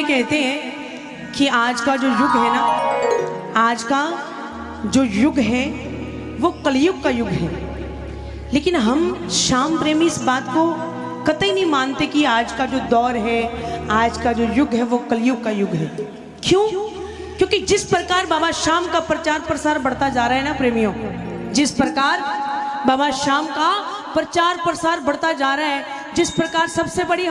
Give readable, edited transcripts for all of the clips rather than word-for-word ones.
कहते हैं कि आज का जो युग है ना, आज का जो युग है वो कलयुग का युग है। लेकिन हम श्याम प्रेमी इस बात को कतई नहीं मानते कि आज का जो दौर है, आज का जो युग है वो कलयुग का युग है। क्यों? क्योंकि जिस प्रकार बाबा श्याम का प्रचार प्रसार बढ़ता जा रहा है ना प्रेमियों, जिस प्रकार बाबा श्याम का प्रचार प्रसार बढ़ता जा रहा है, जिस प्रकार सबसे बड़ी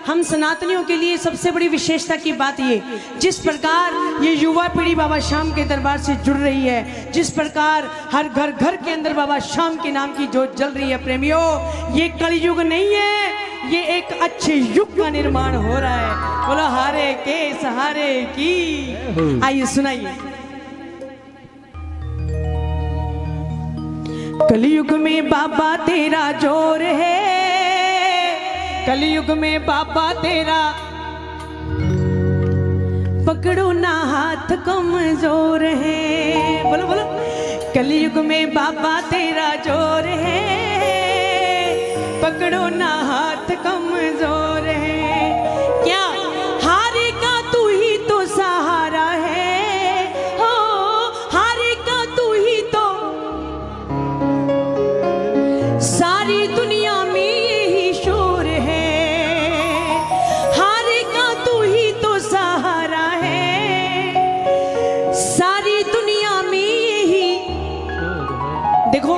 हम सनातनियों के लिए सबसे बड़ी विशेषता की बात ये, जिस प्रकार ये युवा पीढ़ी बाबा श्याम के दरबार से जुड़ रही है, जिस प्रकार हर घर घर के अंदर बाबा श्याम के नाम की जोत जल रही है प्रेमियों, ये कलयुग नहीं है, ये एक अच्छे युग का निर्माण हो रहा है। बोलो हारे के सहारे की। आइए सुनाइए। कलयुग में बाबा तेरा जोर है, कलयुग में बाबा तेरा पकड़ो ना हाथ कमजोर है। बोलो बोलो। कलयुग में बाबा तेरा जोर है, पकड़ो ना हाथ कमजोर है। क्या हारे का तू ही तो सहारा है, हो हारे का तू ही तो, सारी दुनिया में यही शोर है, हारे का तू ही तो सहारा है, सारी दुनिया में यही। देखो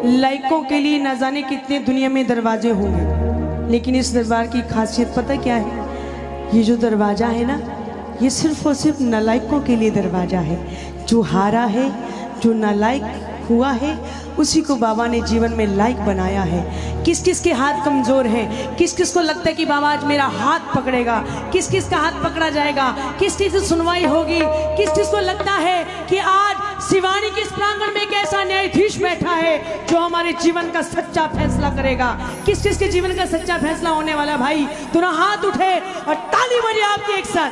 लाइकों के लिए न जाने कितने दुनिया में दरवाजे होंगे, लेकिन इस दरबार की खासियत पता क्या है? ये जो दरवाजा है ना, ये सिर्फ और सिर्फ नालायकों के लिए दरवाजा है। जो हारा है, जो नालायक हुआ है, उसी को बाबा ने जीवन में लायक बनाया है। किस किस के हाथ कमजोर हैं, किस किस को लगता है कि बाबा आज मेरा हाथ पकड़ेगा, किस किस का हाथ पकड़ा जाएगा, किस किस से सुनवाई होगी, किस किस को लगता है कि आज शिवानी के इस प्रांगण में एक ऐसा न्यायाधीश बैठा है जो हमारे जीवन का सच्चा फैसला करेगा। किस किस के जीवन का सच्चा फैसला होने वाला भाई, दोनों हाथ उठे और ताली बजे आपके एक साथ।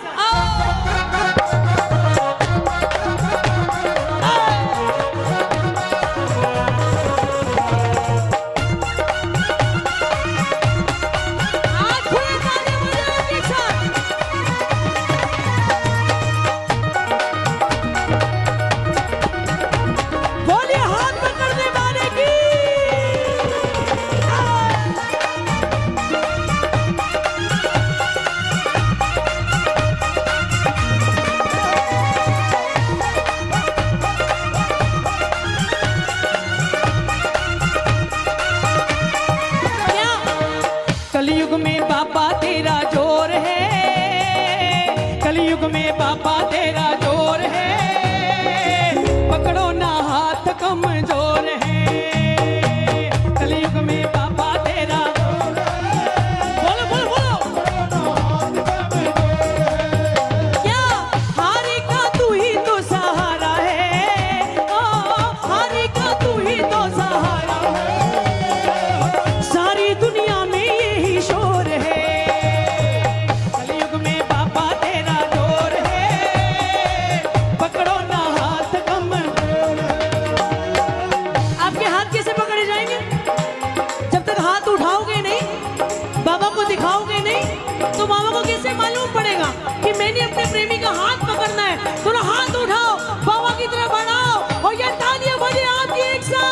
कलयुग में बाबा तेरा जोर है, कलयुग में बाबा तेरा जोर है, पकड़ो ना हाथ कमजोर है। कलयुग में बाबा तेरा, बोलो बोलो बोलो। क्या हारे का तू ही तो सहारा है, ओ हारे का तू ही तो सहारा है, सारी दुनिया में शोर है। कलयुग में बाबा तेरा जोर है, पकड़ो ना हाथ कम। आपके हाथ कैसे पकड़े जाएंगे? जब तक हाथ उठाओगे नहीं, बाबा को दिखाओगे नहीं, तो बाबा को कैसे मालूम पड़ेगा कि मैंने अपने प्रेमी का हाथ पकड़ना है? तो हाथ उठाओ, बाबा की तरफ बढ़ाओ और ये तालियां बजे आपकी एक साथ।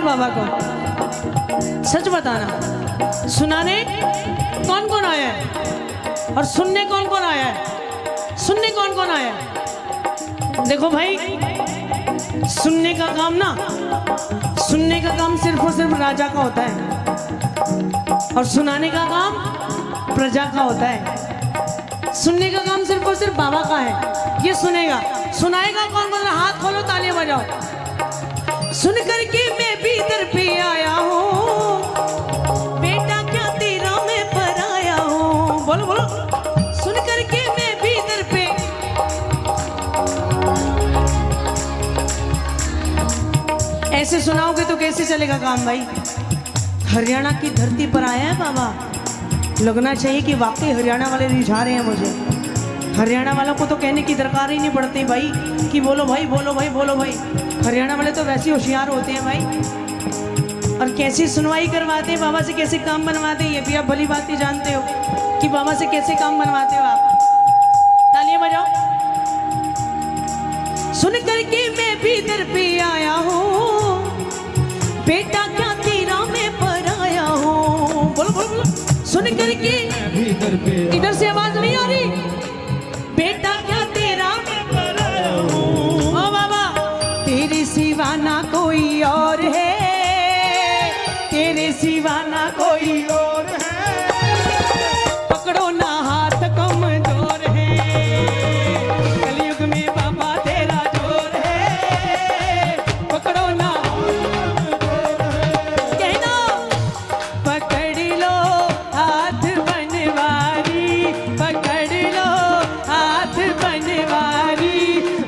बाबा को? सच बताना। सुनाने कौन कौन आया है और सुनने कौन कौन आया है? सुनने कौन कौन आया है? देखो भाई, सुनने का काम ना, सुनने का काम सिर्फ और सिर्फ राजा का होता है और सुनाने का काम प्रजा का होता है। सुनने का काम सिर्फ और सिर्फ बाबा का है। ये सुनेगा, सुनाएगा कौन कौन? हाथ खोलो, तालियां बजाओ। सुन करके मैं भी दर पे आया हूँ, बेटा क्या तेरा मैं पर आया हूँ। बोलो बोलो। सुन करके मैं भी दर पे। ऐसे सुनाओगे तो कैसे चलेगा काम भाई? हरियाणा की धरती पर आया है बाबा, लगना चाहिए कि वाकई हरियाणा वाले रिझा रहे हैं मुझे। हरियाणा वालों को तो कहने की दरकार ही नहीं पड़ती भाई कि बोलो भाई, बोलो भाई, बोलो भाई। हरियाणा वाले तो वैसे होशियार होते हैं भाई, और कैसी सुनवाई करवाते हैं बाबा से, कैसे काम बनवाते हैं, ये भी आप भली बात ही जानते हो कि बाबा से कैसे काम बनवाते हो आप। तालियां बजाओ। सुन करके मैं भी दर पे आया हूँ, बेटा क्या तेरा मैं पर आया हूँ। बोलो बोलो बोलो। सुन करके इधर से आवाज नहीं आ रही। बेटा क्या तेरा मैं पर आया हूँ। ओ बाबा, तेरे सिवा ना कोई और है, तेरे सिवा ना कोई और है। पकड़ो ना हाथ कमजोर है, कलयुग में बाबा तेरा जोर है। पकड़ो ना, कहना पकड़ लो हाथ बनवारी, पकड़ लो हाथ बनवारी,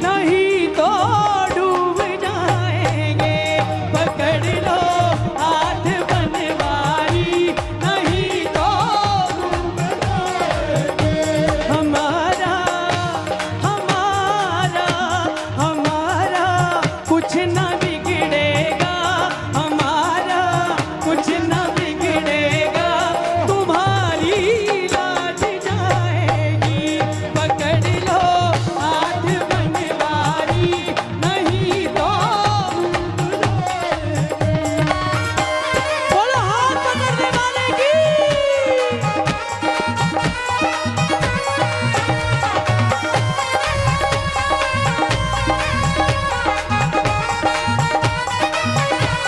नहीं तो डूब जाएंगे। पकड़ लो हाथ बनवारी, नहीं तो डूब जाएंगे। हमारा हमारा हमारा कुछ ना बिगड़ेगा, हमारा कुछ ना बिगड़ेगा, तुम्हारी लाज जाएगी। पकड़ लो हाथ बनवारी, नहीं तो बोलो हाथ पकड़ने वाले की।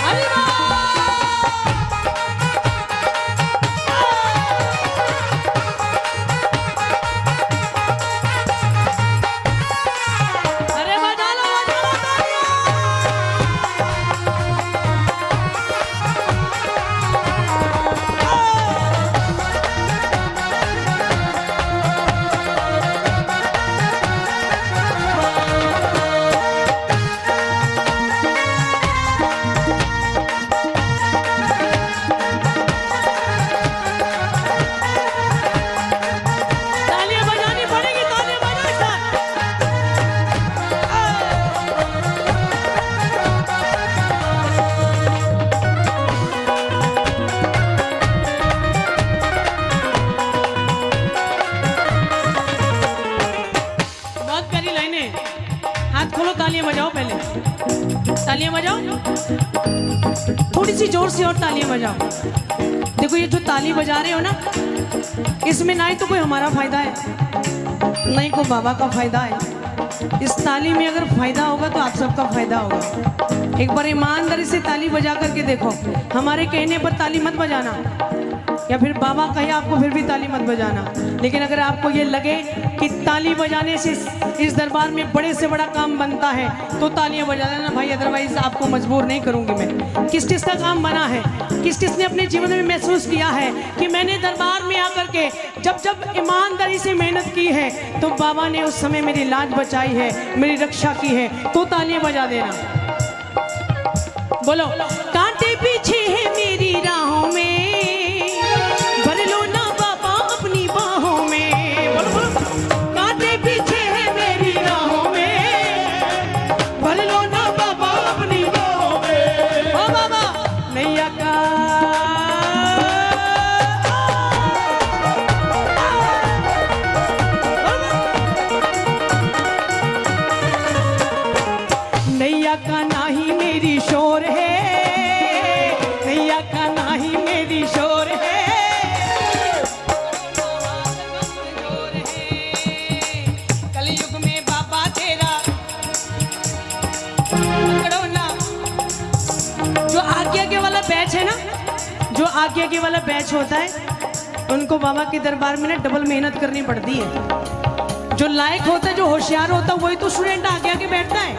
अरे अरे बजा लो तालियां बजानी पड़ेगी, तालियां बजाओ सर। बहुत प्यारी लाइनें। हाथ खोलो, तालियां बजाओ, पहले तालियां बजाओ, थोड़ी सी जोर से और तालियां बजाओ। देखो ये जो ताली बजा रहे हो ना, इसमें ना ही तो कोई हमारा फायदा है, ना ही कोई बाबा का फायदा है। इस ताली में अगर फायदा होगा तो आप सबका फायदा होगा। एक बार ईमानदारी से ताली बजा करके देखो। हमारे कहने पर ताली मत बजाना, या फिर बाबा कहे आपको फिर भी ताली मत बजाना। लेकिन अगर आपको ये लगे कि ताली बजाने से इस दरबार में बड़े से बड़ा काम बनता है तो तालियां बजा लेना भाई, अदरवाइज आपको मजबूर नहीं करूंगी मैं। किस किस का काम बना है, किस किस ने अपने जीवन में महसूस किया है कि मैंने दरबार में आकर के जब जब ईमानदारी से मेहनत की है तो बाबा ने उस समय मेरी लाज बचाई है, मेरी रक्षा की है, तो तालियां बजा देना। बोलो, कांटे पीछे है मेरी राहों में, भर लो ना बाबा अपनी बाहों में। बोलो बोलो, कांटे पीछे है मेरी राहों में, भर लो ना बाबा अपनी बाहों में। ओ बाबा नैया का नैया का ना ही मेरी शोर है, जो आगे आगे वाला बैच होता है उनको बाबा के दरबार में ना डबल मेहनत करनी पड़ती है। जो लायक होता है, जो होशियार होता है, वही तो स्टूडेंट आगे आगे बैठता है,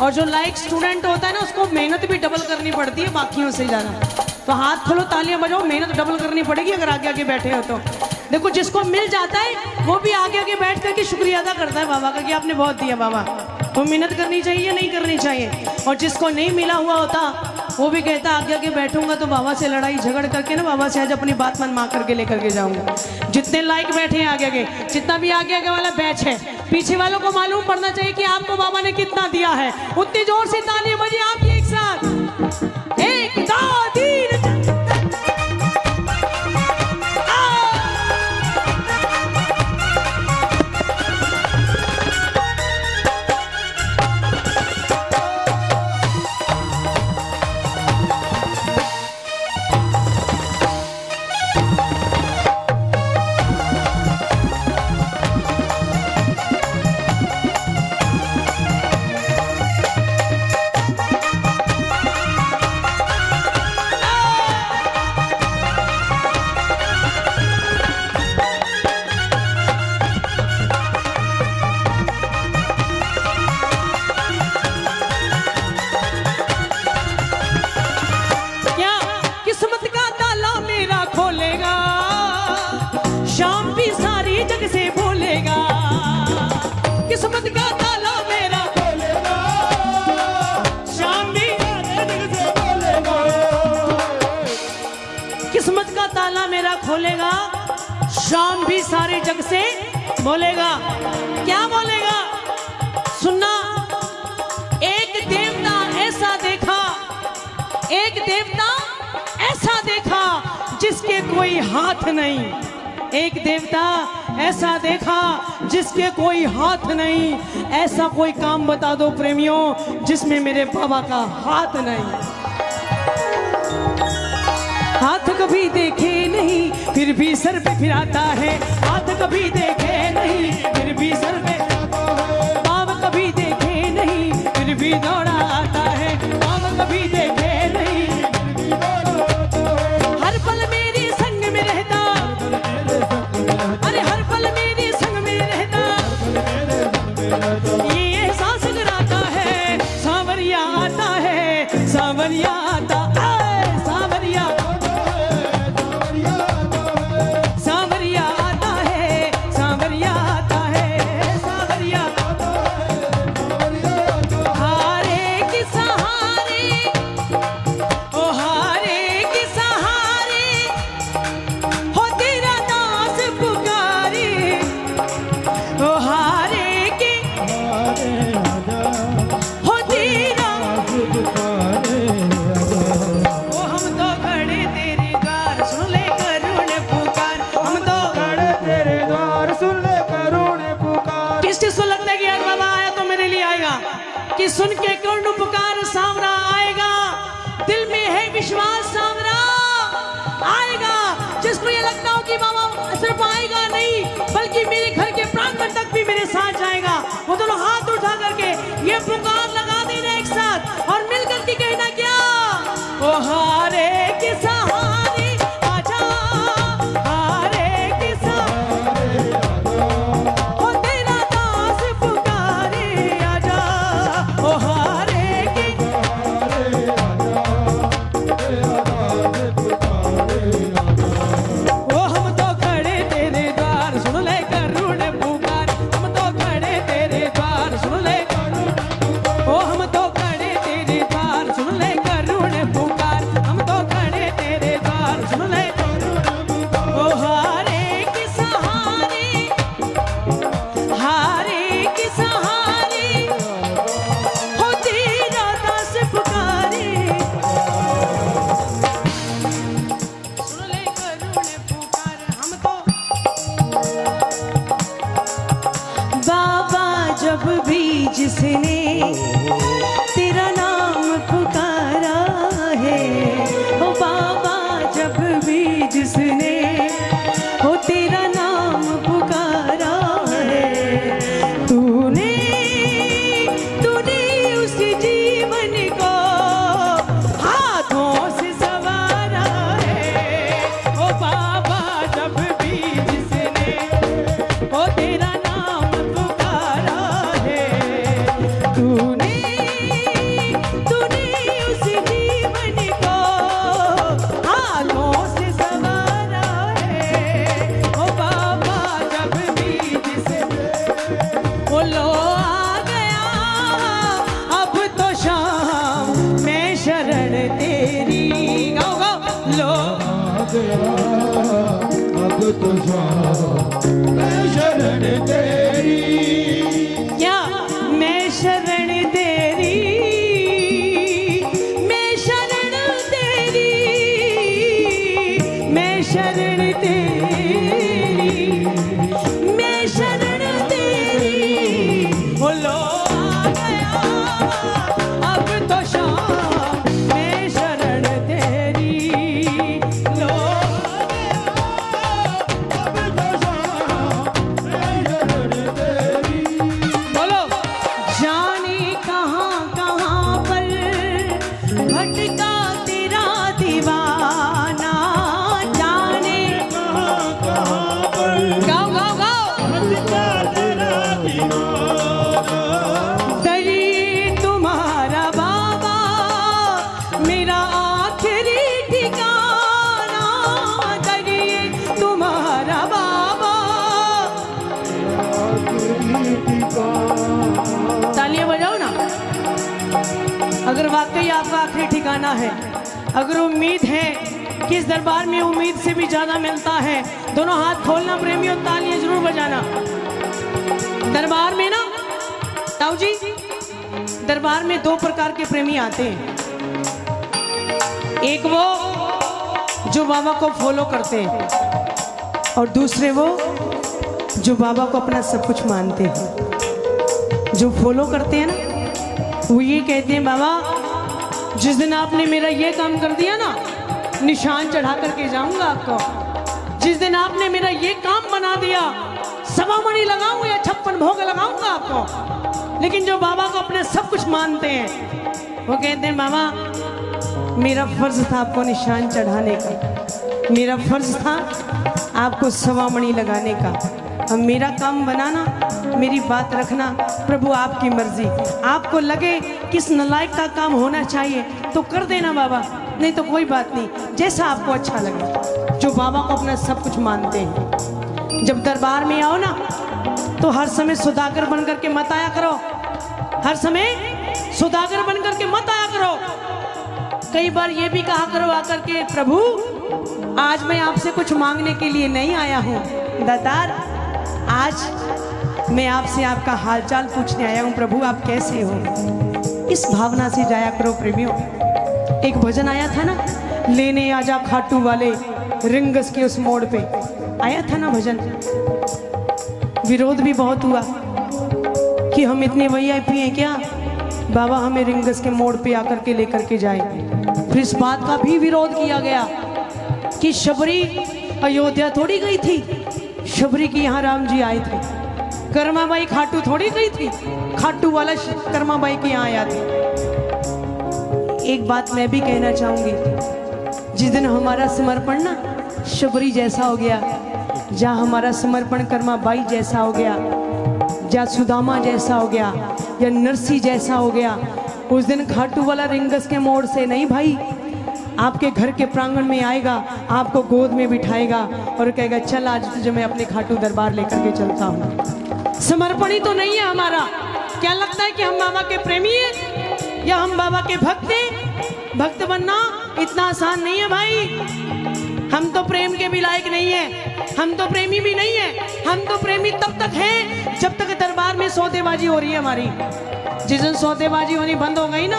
और जो लायक स्टूडेंट होता है ना उसको मेहनत भी डबल करनी पड़ती है बाकियों से ज़्यादा। तो हाथ खोलो, तालियां बजाओ, मेहनत डबल करनी पड़ेगी अगर आगे आगे बैठे हो तो। देखो जिसको मिल जाता है वो भी आगे आगे बैठ करके शुक्रिया अदा करता है बाबा का कि आपने बहुत दिया बाबा। तो मेहनत करनी चाहिए, नहीं करनी चाहिए। और जिसको नहीं मिला हुआ होता वो भी कहता आगे आगे बैठूंगा तो बाबा से लड़ाई झगड़ करके ना बाबा से आज अपनी बात मनवा करके लेकर के जाऊंगा। जितने लायक बैठे हैं आगे आगे, जितना भी आगे आगे वाला बैच है, पीछे वालों को मालूम पड़ना चाहिए कि आपको बाबा ने कितना दिया है। उतनी जोर से ताली बजे आप एक साथ, एक दो तीन। शाम भी सारी जग से बोलेगा, किस्मत का ताला मेरा खोलेगा, शाम भी सारी जग से बोलेगा, किस्मत का ताला मेरा खोलेगा, शाम भी सारे जग से बोलेगा। क्या बोलेगा? सुनना, एक देवता ऐसा देखा, एक देवता ऐसा देखा जिसके कोई हाथ नहीं। एक देवता ऐसा देखा जिसके कोई हाथ नहीं। ऐसा कोई काम बता दो प्रेमियों जिसमें मेरे बाबा का हाथ नहीं। हाथ कभी देखे नहीं फिर भी सर पे फिराता है, हाथ कभी देखे नहीं फिर भी सर पे, पाँव कभी देखे नहीं फिर भी दौड़ा आता है, पाँव कभी देखे नहीं हर पल मेरी संग में रहता, अरे हर पल मेरी संग में रहता, ये एहसास कराता है सांवरिया आता है, सांवरिया आता है, सांवरिया सांवरिया आता है, सांवरिया आता है, सांवरिया हारे के सहारे, ओ हारे के सहारे हो तेरा दास पुकारे, ओ हारे के हो तेरा, ओ हम तो खड़े तेरे द्वार सुन ले करुण पुकार, हम तो खड़े तेरे द्वार सुन ले करुण पुकार। किस चीज को लगता है कि यार बाबा आया तो मेरे लिए आएगा, कि सुन के करुण पुकार सांवरा आएगा, दिल में है विश्वास सांवरा आएगा। जिसको ये लगता हो कि बाबा सिर्फ आएगा नहीं बल्कि मेरे घर के प्रांगण तक भी मेरे साथ जाएगा, वो दोनों हाथ उठा करके ये पुकार लगा देना एक साथ और मिल करके कहना क्या, ओ हारे के सहारे आजा, हारे के सहारे ओ तेरा दास पुकारे आजा, ओ हारे के ओ हम तो खड़े तेरे द्वार सुन ले करुण पुकार, हम तो खड़े तेरे द्वार सुन ले, ओ हम तो खड़े तेरे द्वार सुन ले करुण पुकार, हम तो खड़े तेरे द्वार सुन ले, ओ हारे के सहारे, हारे के सहारे हो तेरा दास पुकारे, सुन ले करुण पुकार। हम तो बाबा जब भी जिसने तेरा नाम पुकारा है, ओ बाबा जब भी जिसने हो तेरा नाम पुकारा है, तूने तूने उस जीवन को हाथों से संवारा है। आपका आखिरी ठिकाना है। अगर उम्मीद है कि इस दरबार में उम्मीद से भी ज्यादा मिलता है, दोनों हाथ खोलना प्रेमियों, तालियां जरूर बजाना। दरबार में ना ताऊ जी, दरबार में दो प्रकार के प्रेमी आते हैं। एक वो जो बाबा को फॉलो करते हैं और दूसरे वो जो बाबा को अपना सब कुछ मानते हैं। जो फॉलो करते हैं ना, वो ये कहते हैं बाबा जिस दिन आपने मेरा ये काम कर दिया ना, निशान चढ़ा करके जाऊंगा आपको। जिस दिन आपने मेरा ये काम बना दिया, सवा मणि लगाऊंगा या 56 भोग लगाऊंगा आपको। लेकिन जो बाबा को अपने सब कुछ मानते हैं, वो कहते हैं बाबा मेरा फर्ज था आपको निशान चढ़ाने का, मेरा फर्ज था आपको सवा मणि लगाने का। अब मेरा काम बनाना, मेरी बात रखना, प्रभु आपकी मर्जी। आपको लगे किस नलायक का काम होना चाहिए तो कर देना बाबा, नहीं तो कोई बात नहीं, जैसा आपको अच्छा लगे। जो बाबा को अपना सब कुछ मानते हैं, जब दरबार में आओ ना तो हर समय सुदागर बन करके मत आया करो। हर समय सुदागर बन करके मत आया करो। कई बार ये भी कहा करो आकर के, प्रभु आज मैं आपसे कुछ मांगने के लिए नहीं आया हूँ दातार, आज मैं आपसे आपका हालचाल पूछने आया हूँ, प्रभु आप कैसे हो। इस भावना से जाया करो प्रेमियों। एक भजन आया था ना, लेने आजा खाटू वाले रिंगस के उस मोड़ पे, आया था ना भजन। विरोध भी बहुत हुआ कि हम इतने वीआईपी हैं क्या, बाबा हमें रिंगस के मोड़ पे आकर के लेकर के जाए। फिर इस बात का भी विरोध किया गया कि शबरी अयोध्या थोड़ी गई थी, शबरी की यहाँ राम जी आए थे। कर्माबाई खाटू थोड़ी गई थी, खाटू वाला कर्माबाई के यहाँ आया था। एक बात मैं भी कहना चाहूंगी, जिस दिन हमारा समर्पण ना शबरी जैसा हो गया, जहाँ हमारा समर्पण कर्माबाई जैसा हो गया, जहाँ सुदामा जैसा हो गया या नरसी जैसा हो गया, उस दिन खाटू वाला रिंगस के मोड़ से नहीं भाई, आपके घर के प्रांगण में आएगा, आपको गोद में बिठाएगा और कहेगा चल आज तुझे मैं अपने खाटू दरबार लेकर के चलता हूँ। समर्पण ही तो नहीं है हमारा। क्या लगता है कि हम बाबा के प्रेमी हैं या हम बाबा के भक्त हैं? भक्त बनना इतना आसान नहीं है भाई। हम तो प्रेम के भी लायक नहीं है, हम तो प्रेमी भी नहीं है। हम तो प्रेमी तब तक हैं जब तक दरबार में सौदेबाजी हो रही है हमारी। जिस दिन सौदेबाजी होनी बंद हो गई ना,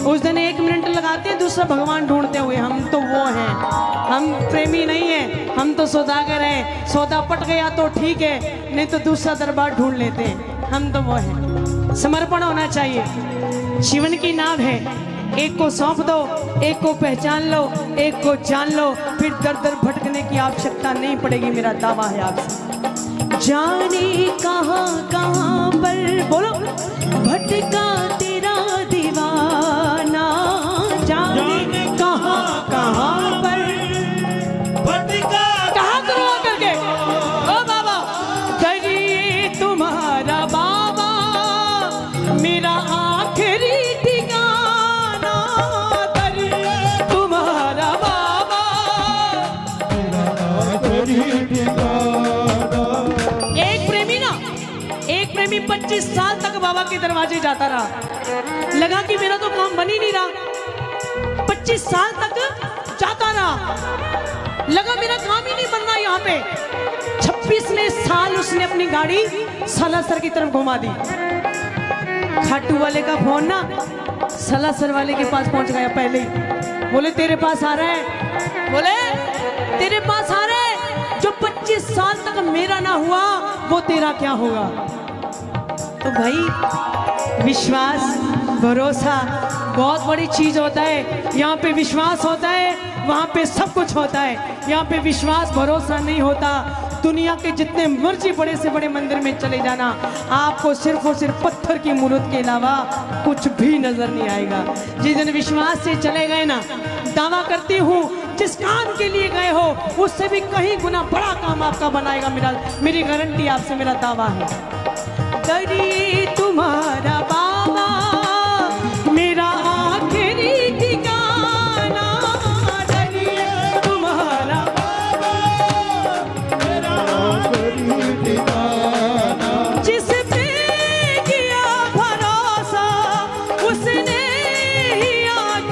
उस दिन 1 मिनट लगाते हैं दूसरा भगवान ढूंढते हुए। हम तो वो हैं, हम प्रेमी नहीं हैं, हम तो सौदागर हैं। सौदा पट गया तो ठीक है, नहीं तो दूसरा दरबार ढूंढ लेते हैं। हम तो वो हैं। समर्पण होना चाहिए। जीवन की नाव है, एक को सौंप दो, एक को पहचान लो, एक को जान लो, फिर दर दर भटकने की आवश्यकता नहीं पड़ेगी। मेरा दावा है आपसे। जाने कहाँ कहाँ पर बोलो भटका तेरा दीवाना, जाने कहाँ कहाँ पर भटका, कहाँ करो करके ओ बाबा, करिए तुम्हारा बाबा मेरा आखिरी ठिकाना, करिए तुम्हारा बाबा मेरा आखिरी ठिकाना। एक प्रेमी ना, एक प्रेमी 25 साल तक बाबा के दरवाजे जाता रहा। लगा कि मेरा तो काम बन ही नहीं रहा। 25 साल तक जाता रहा, लगा मेरा काम ही नहीं बन रहा यहाँ पे। 26वें साल उसने अपनी गाड़ी सालासर की तरफ घुमा दी। खाटू वाले का फोन ना सालासर वाले के पास पहुंच गया पहले ही। बोले तेरे पास आ रहा है, बोले तेरे पास आ रहा है। जो 25 साल तक मेरा ना हुआ वो तेरा क्या होगा। तो भाई विश्वास भरोसा बहुत बड़ी चीज होता है। यहाँ पे विश्वास होता है, वहाँ पे सब कुछ होता है। यहाँ पे विश्वास भरोसा नहीं होता। दुनिया के जितने मर्जी बड़े से बड़े मंदिर में चले जाना, आपको सिर्फ और सिर्फ पत्थर की मूर्त के अलावा कुछ भी नजर नहीं आएगा। जिस दिन विश्वास से चले गए ना, दावा करती हूँ जिस काम के लिए गए हो उससे भी कहीं गुना बड़ा काम आपका बनाएगा। मेरी गारंटी आपसे, मेरा दावा है। करिए तुम्हारा बाबा मेरा आखिरी ठिकाना, करिए तुम्हारा बाबा मेरा आखिरी ठिकाना। जिस पे किया भरोसा उसने ही आके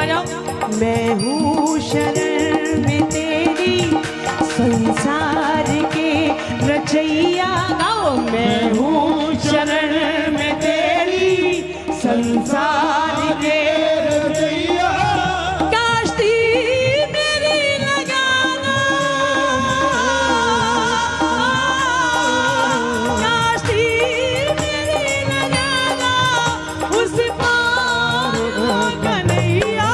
बजाओ। मैं हूँ शरण में तेरी संसार के रचैया, गाओ। मैं हूँ शरण में तेरी संसार के रचैया, काश्ती मेरी लगाना, काश्ती मेरी लगाना उस पार कन्हैया।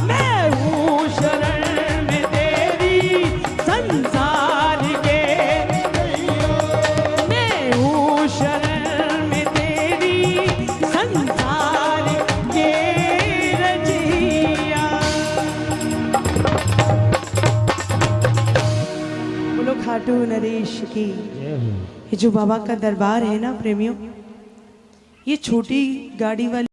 मैं हूँ शरण में तेरी संसार के, मैं हूँ शरण में तेरी संसार के रचैया। बोलो खाटू नरेश की। ये जो बाबा का दरबार है ना प्रेमियों, ये छोटी गाड़ी वाली